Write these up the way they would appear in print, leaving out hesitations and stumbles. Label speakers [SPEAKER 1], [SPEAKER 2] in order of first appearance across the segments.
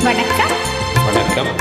[SPEAKER 1] வணக்கம்.
[SPEAKER 2] வணக்கம்.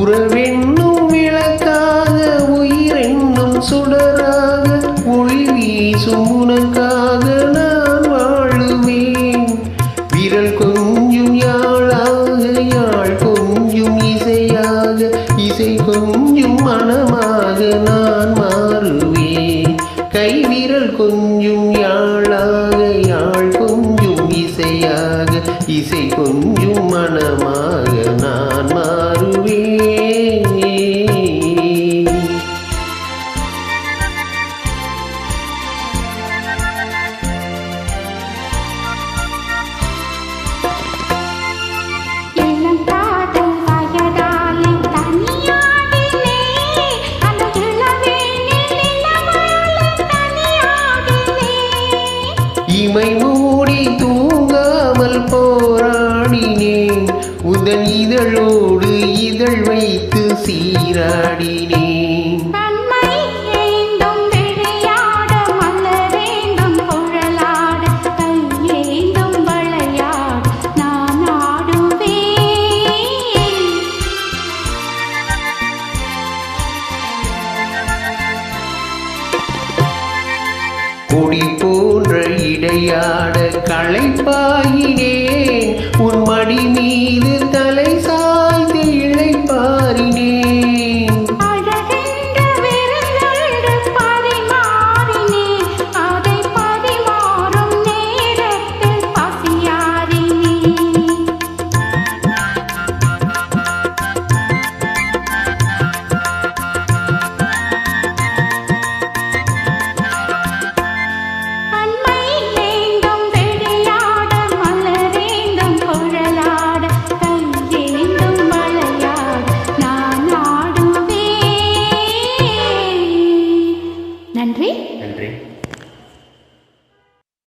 [SPEAKER 3] உறவென்னும் விளக்காக உயிரென்னும் சுடராக ஒளி வீசும் உனக்காக நான் வாழுவேன். விரல் கொஞ்சும் யாழாக யாழ் கொஞ்சும் இசையாக இசை கொஞ்சும் மனமாக நான் மாறுவேன். கைவிரல் கொஞ்சும் யாழாக யாழ் கொஞ்சும் இசையாக இசை கொஞ்சும் மனமாக நான் மாறுவேன். இமை மூடி தூங்காமல் போராடினேன். உதன் இதழோடு இதழ் வைத்து சீராடினேன். கொடி போன்ற இடையாட களைப்பாயினேன். உன் மடி மீது தலை சாய்ந்து இழைப்பாரினேன்.
[SPEAKER 1] நன்றி.
[SPEAKER 2] நன்றி.